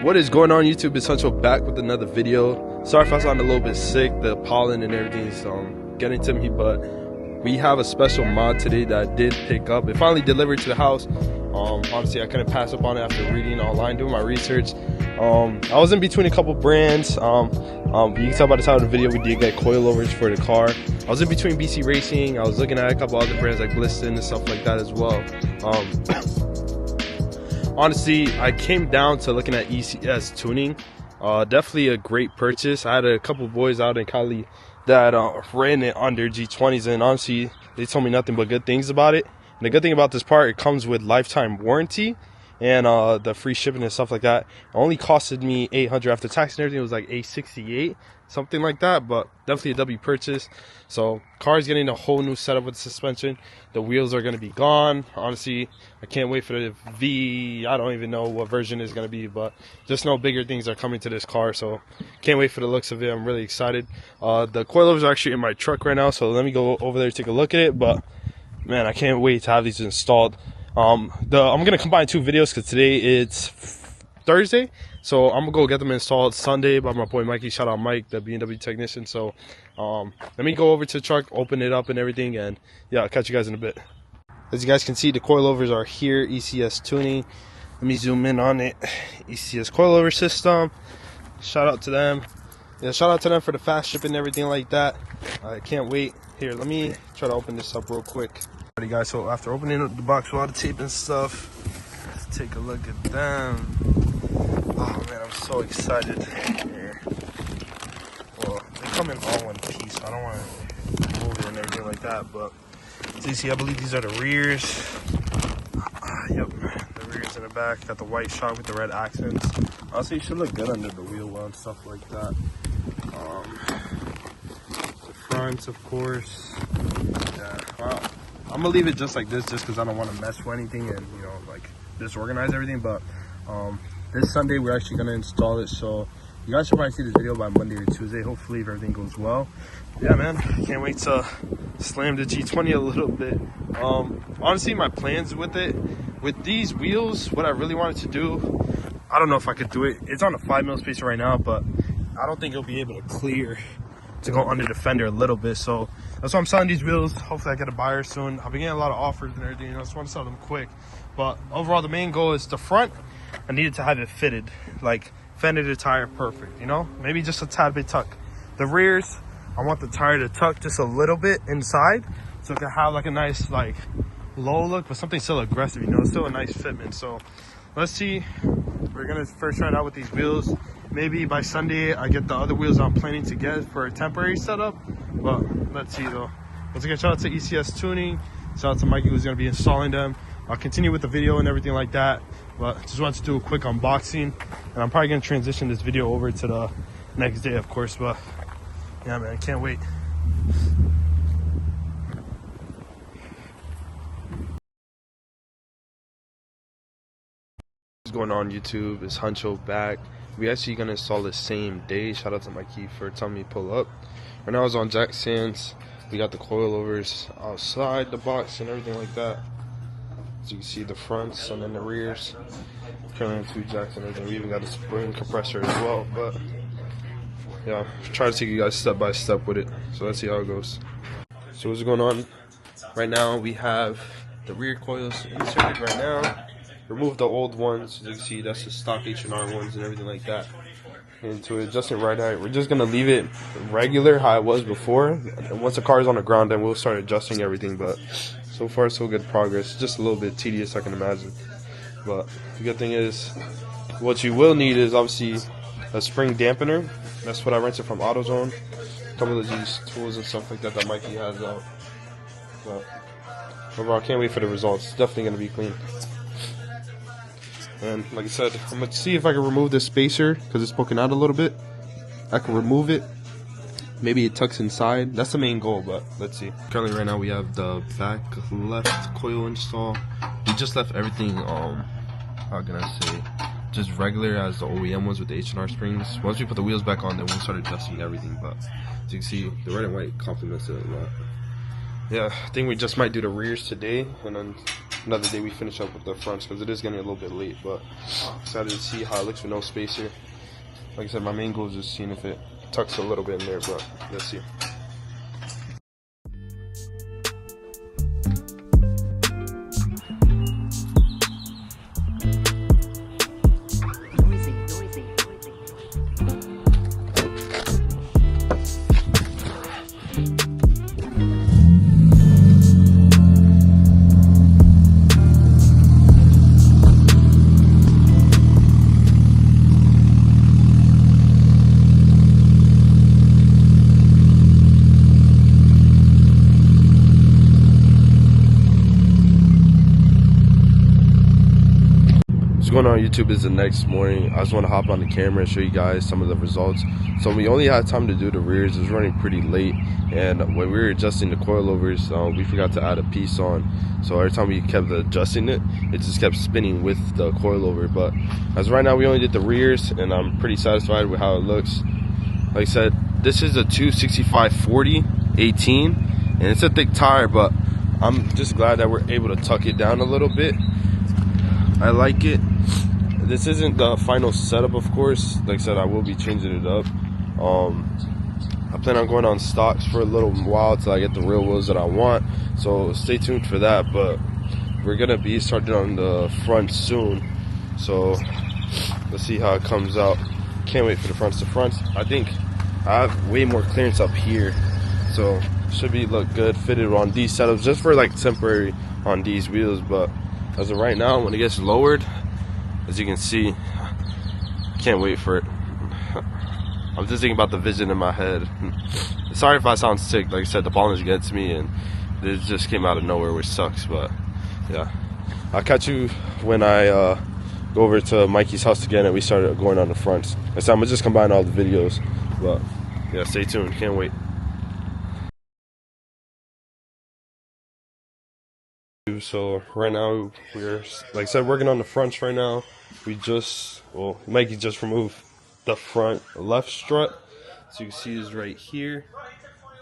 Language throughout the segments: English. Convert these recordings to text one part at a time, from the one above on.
What is going on, YouTube? It's Huncho back with another video. Sorry if I sound a little bit sick. The pollen and everything is getting to me, but we have a special mod today that I did pick up. It finally delivered to the house. Honestly, I couldn't pass up on it after reading online, doing my research. I was in between a couple brands. You can tell by the title of the video, we did get coilovers for the car. I was in between BC Racing. I was looking at a couple other brands like Bliston and stuff like that as well. Honestly, I came down to looking at ECS Tuning. Definitely a great purchase. I had a couple boys out in Cali that ran it on their G20s, and honestly, they told me nothing but good things about it. And the good thing about this part, it comes with lifetime warranty and the free shipping and stuff like that. It only costed me $800 after tax and everything. It was like $868, something like that, but definitely a W purchase. So car's getting a whole new setup with suspension. The wheels are going to be gone. Honestly, I can't wait for the V. I don't even know what version it's going to be, but just know bigger things are coming to this car, so can't wait for the looks of it. I'm really excited. The coilovers are actually in my truck right now, so let me go over there, take a look at it. But man, I can't wait to have these installed. I'm gonna combine two videos because today it's Thursday, so I'm gonna go get them installed Sunday by my boy Mikey. Shout out Mike, the BMW technician. So let me go over to the truck, open it up and everything, and yeah, I'll catch you guys in a bit. As you guys can see, the coilovers are here. ECS Tuning. Let me zoom in on it. ECS coilover system. Shout out to them. Yeah, shout out to them for the fast shipping and everything like that. I can't wait. Here, let me try to open this up real quick. Alright guys, so after opening up the box with all the tape and stuff, let's take a look at them. Oh man, I'm so excited. Here. Well, they come in all one piece, so I don't want to move it and everything like that, but so you see, I believe these are the rears. Yep, the rears in the back. Got the white shock with the red accents. Honestly, it should look good under the wheel well and stuff like that. The fronts, of course. Yeah, well, I'm gonna leave it just like this, just because I don't want to mess with anything and like disorganize everything. But this Sunday we're actually gonna install it, so you guys should probably see this video by Monday or Tuesday. Hopefully, if everything goes well. Yeah, man, can't wait to slam the G20 a little bit. Honestly, my plans with it, with these wheels, what I really wanted to do, I don't know if I could do it. It's on a 5mm spacer right now, but I don't think it'll be able to clear to go under the fender a little bit. So that's why I'm selling these wheels. Hopefully I get a buyer soon. I've been getting a lot of offers and everything. I just want to sell them quick. But overall, the main goal is the front. I needed to have it fitted, like fender to tire perfect, maybe just a tad bit tuck. The rears, I want the tire to tuck just a little bit inside, so it can have like a nice like low look, but something still aggressive, still a nice fitment. So let's see. We're gonna first try it out with these wheels. Maybe by Sunday I get the other wheels I'm planning to get for a temporary setup, but let's see though. Once again, shout out to ECS Tuning. Shout out to Mikey who's gonna be installing them. I'll continue with the video and everything like that, but just wanted to do a quick unboxing, and I'm probably gonna transition this video over to the next day, of course. But yeah, man, I can't wait. What's going on, YouTube? It's Huncho back. We actually gonna install the same day. Shout out to Mikey for telling me to pull up. Right now I was on jack stands. We got the coilovers outside the box and everything like that. As you can see, the fronts and then the rears. Currently 2 jacks and everything. We even got a spring compressor as well. But yeah, try to take you guys step by step with it. So let's see how it goes. So what's going on? Right now we have the rear coils inserted right now. Remove the old ones. As you can see, that's the stock H&R ones and everything like that. Into it, adjust it right out. We're just gonna leave it regular how it was before. And once the car is on the ground, then we'll start adjusting everything. But so far, so good progress. Just a little bit tedious, I can imagine. But the good thing is, what you will need is obviously a spring dampener. That's what I rented from AutoZone. A couple of these tools and stuff like that that Mikey has out. But overall, I can't wait for the results. It's definitely gonna be clean. And like I said, I'm going to see if I can remove this spacer because it's poking out a little bit. I can remove it. Maybe it tucks inside. That's the main goal, but let's see. Currently right now we have the back left coil install. We just left everything, how can I say, just regular as the OEM ones with the H&R springs. Once we put the wheels back on, then we'll start adjusting everything. But as you can see, the red and white complements it a lot. Yeah, I think we just might do the rears today and then another day we finish up with the fronts, because it is getting a little bit late. But excited to see how it looks with no spacer. Like I said, my main goal is just seeing if it tucks a little bit in there, but let's see. What's going on YouTube is the next morning. I just want to hop on the camera and show you guys some of the results. So we only had time to do the rears. It was running pretty late, and when we were adjusting the coilovers, we forgot to add a piece on. So every time we kept adjusting it, it just kept spinning with the coilover. But as of right now, we only did the rears, and I'm pretty satisfied with how it looks. Like I said, this is a 265/40/18, and it's a thick tire, but I'm just glad that we're able to tuck it down a little bit. I like it. This isn't the final setup, of course. Like I said, I will be changing it up. I plan on going on stocks for a little while till I get the real wheels that I want, so stay tuned for that. But we're gonna be starting on the front soon, so let's see how it comes out. Can't wait for the fronts. I think I have way more clearance up here, so should be look good fitted on these setups, just for like temporary on these wheels. But as of right now, when it gets lowered, as you can see, can't wait for it. I'm just thinking about the vision in my head. Sorry if I sound sick. Like I said, the pollen gets me, and this just came out of nowhere, which sucks. But yeah, I'll catch you when I go over to Mikey's house again and we started going on the fronts. So I'm gonna just combine all the videos. But yeah, stay tuned. Can't wait. So right now we're, like I said, working on the fronts right now. Mikey just removed the front left strut, so you can see is right here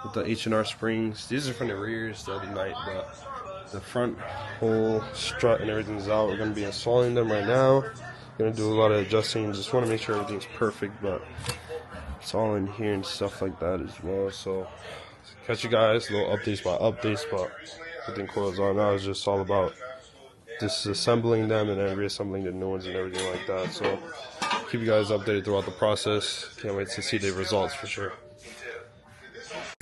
with the H&R springs. These are from the rears the other night, but the front whole strut and everything's out. We're going to be installing them right now. Going to do a lot of adjusting. Just want to make sure everything's perfect, but it's all in here and stuff like that as well. So catch you guys, little updates by updates, but everything coils on now is just all about disassembling them and then reassembling the new ones and everything like that. So keep you guys updated throughout the process. Can't wait to see the results for sure.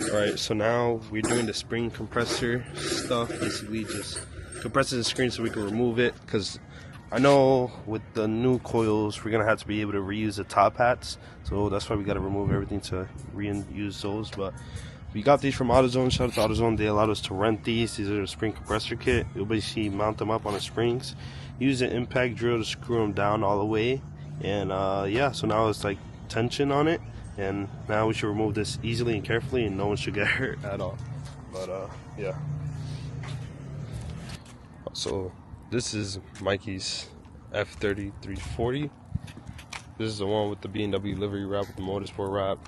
Alright, so now we're doing the spring compressor stuff. Basically just compressing the screen so we can remove it, because I know with the new coils we're gonna have to be able to reuse the top hats, so that's why we got to remove everything to reuse those. But we got these from AutoZone. Shout out to AutoZone. They allowed us to rent these. These are the spring compressor kit. You'll basically mount them up on the springs, use an impact drill to screw them down all the way, and yeah, so now it's like tension on it, and now we should remove this easily and carefully, and no one should get hurt at all. But yeah, so this is Mikey's F3340. This is the one with the BMW livery wrap with the motorsport wrap.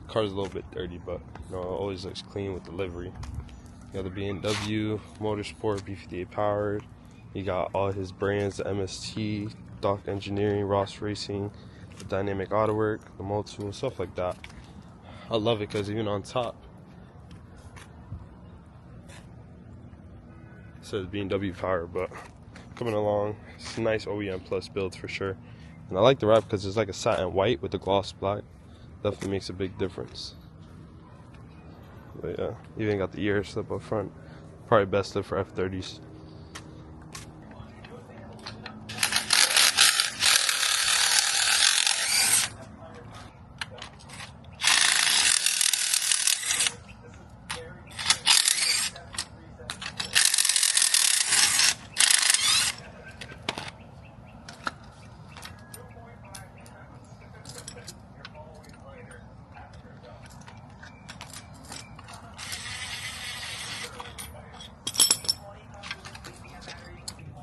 Car's a little bit dirty, but you know, it always looks clean with the livery. You got the BMW Motorsport B58 powered. You got all his brands, the MST, Dock Engineering, Ross Racing, the Dynamic Autowork, the Motul, stuff like that. I love it because even on top it says BMW powered, but coming along, it's a nice OEM plus build for sure. And I like the wrap because it's like a satin white with the gloss black. Definitely makes a big difference. But yeah, even got the ear slip up front. Probably best lift for F30s.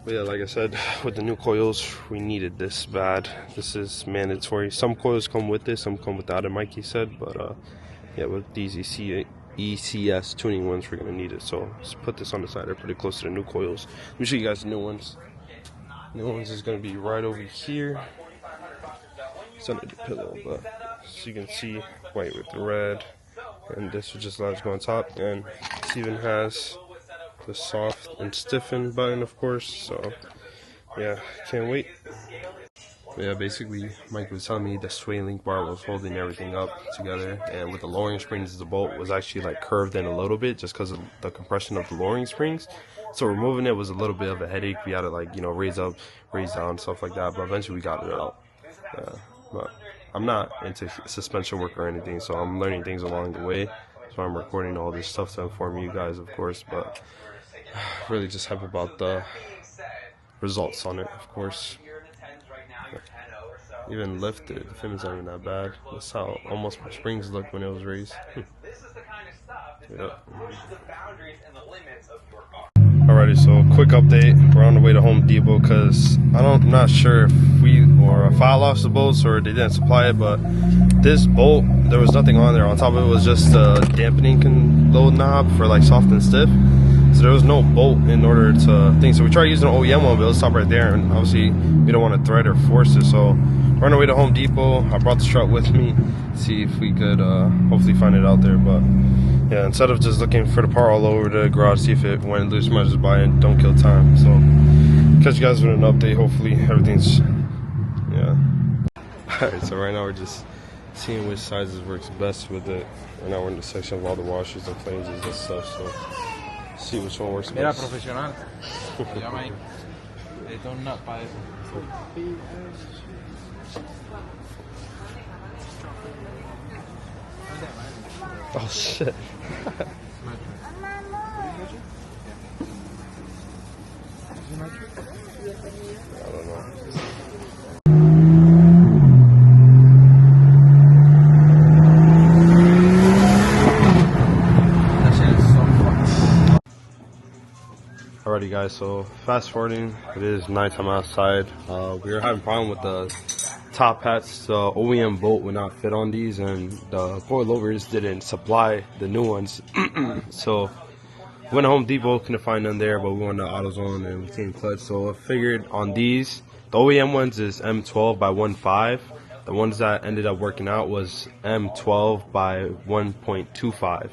But yeah, like I said, with the new coils, we needed this bad. This is mandatory. Some coils come with this, some come without it, Mikey said. But yeah, with these ECS Tuning ones, we're gonna need it. So let's put this on the side. They're pretty close to the new coils. Let me show you guys the new ones. New ones is gonna be right over here. It's under the pillow, but so you can see white with the red, and this will just allow it to go on top. And this even has the soft and stiffen button, of course. So yeah, can't wait. But yeah, basically Mike was telling me the sway link bar was holding everything up together, and with the lowering springs, the bolt was actually like curved in a little bit just because of the compression of the lowering springs. So removing it was a little bit of a headache. We had to, like, you know, raise up, raise down, stuff like that, but eventually we got it out. But I'm not into suspension work or anything, so I'm learning things along the way. So I'm recording all this stuff to inform you guys, of course, but really just happy about the results on it, of course. Even lifted, the fitment's not even that bad. That's how almost my springs looked when it was raised. Yep. Alrighty, so quick update. We're on the way to Home Depot because I'm not sure if I lost the bolts or they didn't supply it, but this bolt, there was nothing on there. On top of it was just a dampening load knob for like soft and stiff. So there was no bolt in order to think. So we tried using an OEM one, but it'll stop right there, and obviously we don't want to thread or force it. So we're on our way to Home Depot. I brought the strut with me, see if we could hopefully find it out there. But yeah, instead of just looking for the part all over the garage, see if it went loose, might just buy it, don't kill time. So catch you guys with an update. Hopefully everything's, yeah. Alright, so right now we're just seeing which sizes works best with it. Right now we're in the section of all the washers and flanges and stuff, so see which one works best. Profesional. Llama ahí. Un nut para eso. Oh shit. I don't know. Alrighty guys, so fast forwarding, it is nighttime outside. We were having a problem with the top hats. The OEM bolt would not fit on these, and the coilovers didn't supply the new ones. So went to Home Depot, couldn't find them there, but we went to AutoZone and we came clutch. So I figured on these, the OEM ones is M12 by 1.5. The ones that ended up working out was M12 by 1.25.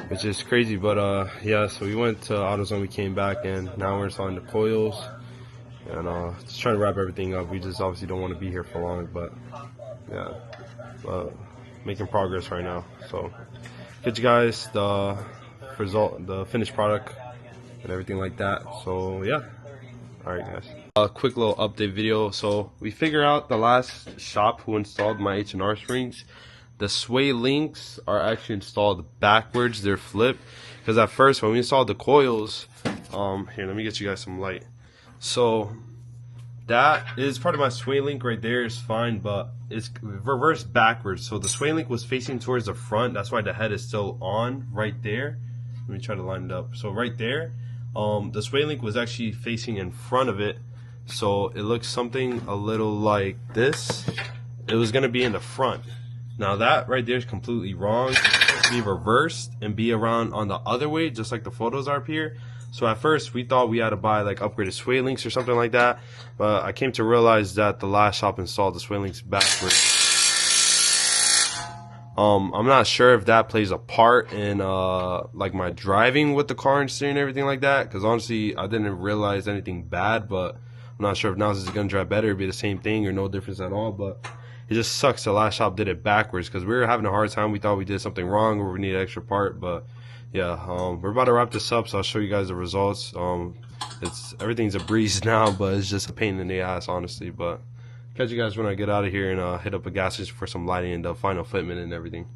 Which is crazy, but yeah, so we went to AutoZone, we came back, and now we're installing the coils and just trying to wrap everything up. We just obviously don't want to be here for long, but yeah, making progress right now. So get you guys the result, the finished product and everything like that. So yeah, alright guys, a quick little update video. So we figured out the last shop who installed my H&R springs. The sway links are actually installed backwards. They're flipped, because at first when we installed the coils, here, let me get you guys some light. So that is part of my sway link right there, is fine, but it's reversed backwards. So the sway link was facing towards the front. That's why the head is still on right there. Let me try to line it up. So right there, the sway link was actually facing in front of it. So it looks something a little like this. It was gonna be in the front. Now that right there is completely wrong. It's supposed to be reversed and be around on the other way, just like the photos are up here. So at first we thought we had to buy like upgraded sway links or something like that, but I came to realize that the last shop installed the sway links backwards. I'm not sure if that plays a part in like my driving with the car and steering and everything like that, because honestly I didn't realize anything bad, but I'm not sure if now this is gonna drive better, it'd be the same thing or no difference at all. But it just sucks the last shop did it backwards, because we were having a hard time. We thought we did something wrong or we need an extra part, but yeah, we're about to wrap this up, so I'll show you guys the results. Everything's a breeze now, but it's just a pain in the ass, honestly. But catch you guys when I get out of here and hit up a gas station for some lighting and the final fitment and everything.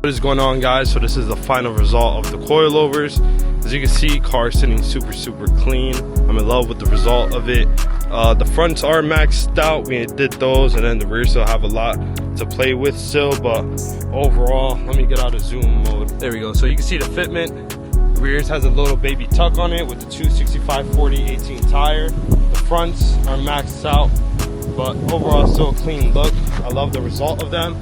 What is going on, guys? So this is the final result of the coilovers. As you can see, car sitting super clean. I'm in love with the result of it. The fronts are maxed out, we did those, and then the rear still have a lot to play with still, but overall, let me get out of zoom mode. There we go. So you can see the fitment. The rears has a little baby tuck on it with the 265/40/18 tire. The fronts are maxed out, but overall still a clean look. I love the result of them.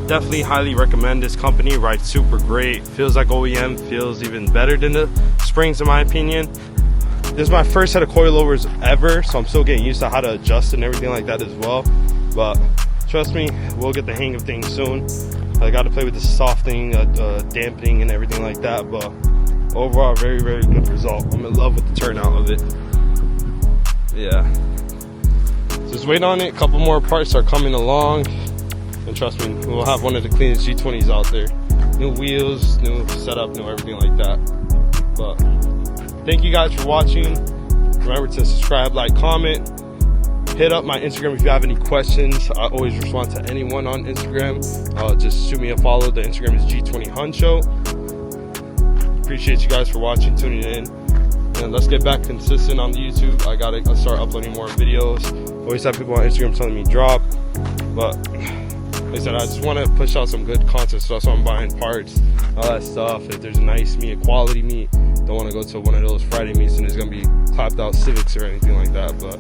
Definitely highly recommend this company. Rides super great, feels like OEM, feels even better than the springs in my opinion. This is my first set of coilovers ever, so I'm still getting used to how to adjust and everything like that as well. But trust me, we'll get the hang of things soon. I got to play with the softening, dampening and everything like that, but overall very good result. I'm in love with the turnout of it. Yeah, just wait on it. A couple more parts are coming along, and trust me, we'll have one of the cleanest G20s out there. New wheels, new setup, new everything like that. But thank you guys for watching. Remember to subscribe, like, comment. Hit up my Instagram if you have any questions. I always respond to anyone on Instagram. Just shoot me a follow. The Instagram is G20 Huncho. Appreciate you guys for watching, tuning in. And let's get back consistent on the YouTube. I gotta start uploading more videos. Always have people on Instagram telling me drop. But like I said, I just want to push out some good content stuff, so I'm buying parts, all that stuff. If there's a nice meat, a quality meat, don't want to go to one of those Friday meets and there's gonna be clapped out Civics or anything like that. But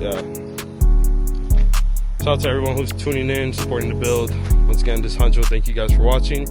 yeah, shout out to everyone who's tuning in, supporting the build. Once again, this is Huncho. Thank you guys for watching.